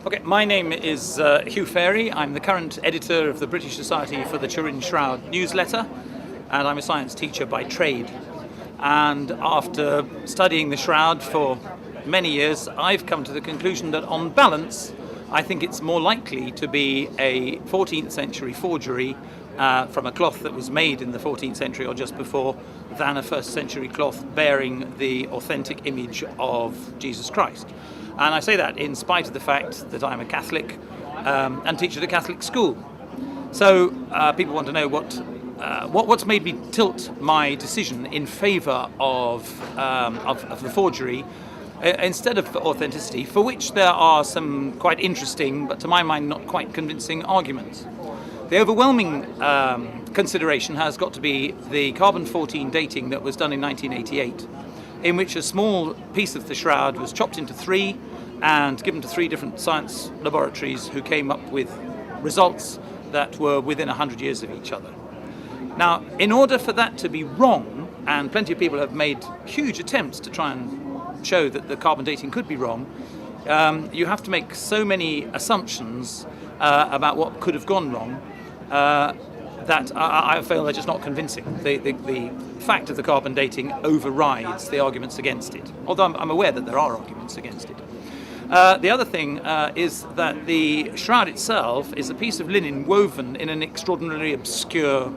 Okay, my name is Hugh Farey. I'm the current editor of the British Society for the Turin Shroud newsletter, and I'm a science teacher by trade. And after studying the Shroud for many years, I've come to the conclusion that on balance, I think it's more likely to be a 14th century forgery from a cloth that was made in the 14th century or just before than a 1st century cloth bearing the authentic image of Jesus Christ. And I say that in spite of the fact that I'm a Catholic and teach at a Catholic school. So people want to know what's made me tilt my decision in favour of the forgery instead of authenticity, for which there are some quite interesting, but to my mind not quite convincing arguments. The overwhelming consideration has got to be the carbon-14 dating that was done in 1988, in which a small piece of the shroud was chopped into three and given to three different science laboratories who came up with results that were within 100 years of each other. Now, in order for that to be wrong, and plenty of people have made huge attempts to try and show that the carbon dating could be wrong, you have to make so many assumptions about what could have gone wrong that I feel they're just not convincing. The fact of the carbon dating overrides the arguments against it, although I'm aware that there are arguments against it. The other thing is that the shroud itself is a piece of linen woven in an extraordinarily obscure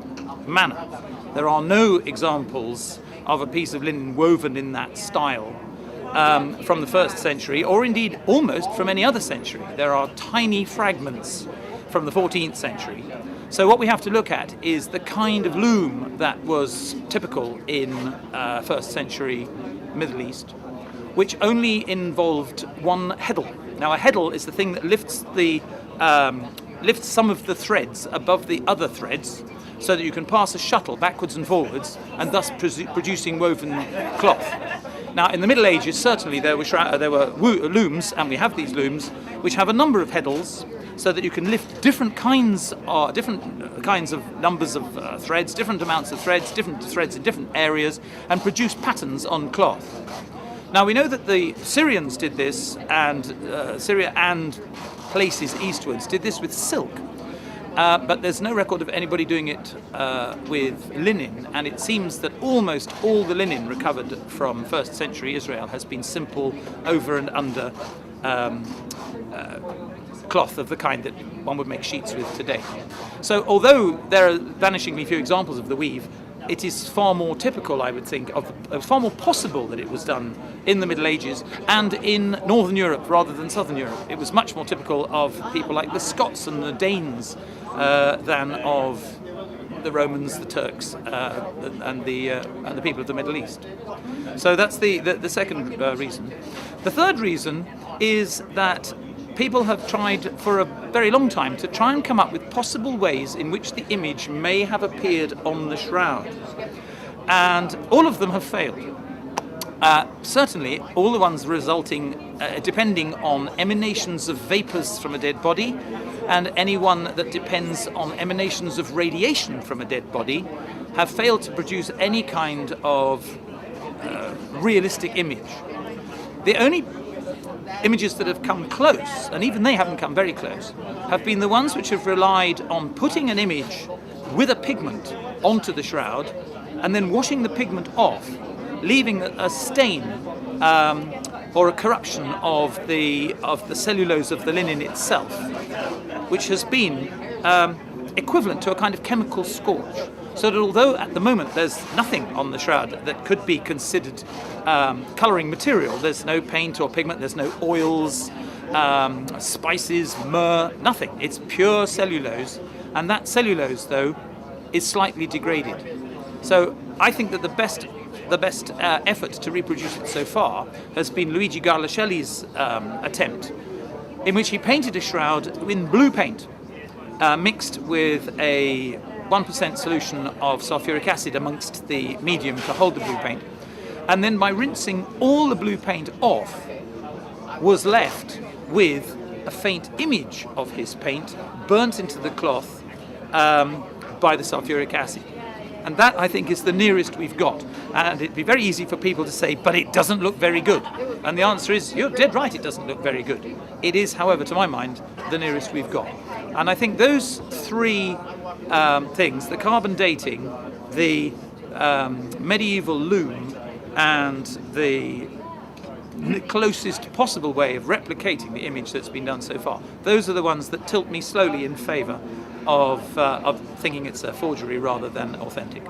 manner. There are no examples of a piece of linen woven in that style from the 1st century, or indeed almost from any other century. There are tiny fragments from the 14th century. So what we have to look at is the kind of loom that was typical in 1st century Middle East, which only involved one heddle. Now, a heddle is the thing that lifts some of the threads above the other threads, so that you can pass a shuttle backwards and forwards, and thus producing woven cloth. Now, in the Middle Ages, certainly there were looms, and we have these looms, which have a number of heddles, so that you can lift different kinds of numbers of threads, different amounts of threads, different threads in different areas, and produce patterns on cloth. Now, we know that the Syrians did this, and Syria and places eastwards did this with silk. But there's no record of anybody doing it with linen, and it seems that almost all the linen recovered from 1st century Israel has been simple over and under cloth of the kind that one would make sheets with today. So although there are vanishingly few examples of the weave, it is far more typical, I would think, far more possible that it was done in the Middle Ages and in Northern Europe rather than Southern Europe. It was much more typical of people like the Scots and the Danes than of the Romans, the Turks, and the people of the Middle East. So that's the second reason. The third reason is that people have tried for a very long time to try and come up with possible ways in which the image may have appeared on the shroud. And all of them have failed. Certainly, all the ones resulting, depending on emanations of vapours from a dead body, and any one that depends on emanations of radiation from a dead body, have failed to produce any kind of realistic image. The only images that have come close, and even they haven't come very close, have been the ones which have relied on putting an image with a pigment onto the shroud and then washing the pigment off, leaving a stain or a corruption of the cellulose of the linen itself, which has been equivalent to a kind of chemical scorch. So that although at the moment there's nothing on the shroud that could be considered colouring material, there's no paint or pigment, there's no oils, spices, myrrh, nothing. It's pure cellulose, and that cellulose, though, is slightly degraded. So I think that the best effort to reproduce it so far has been Luigi Garlascelli's attempt, in which he painted a shroud in blue paint, mixed with a 1% solution of sulfuric acid amongst the medium to hold the blue paint, and then by rinsing all the blue paint off, was left with a faint image of his paint burnt into the cloth by the sulfuric acid. And that, I think, is the nearest we've got. And it'd be very easy for people to say, but it doesn't look very good. And the answer is, you're dead right, it doesn't look very good. It is, however, to my mind, the nearest we've got. And I think those three things, the carbon dating, the medieval loom, and the closest possible way of replicating the image that's been done so far, those are the ones that tilt me slowly in favour of thinking it's a forgery rather than authentic.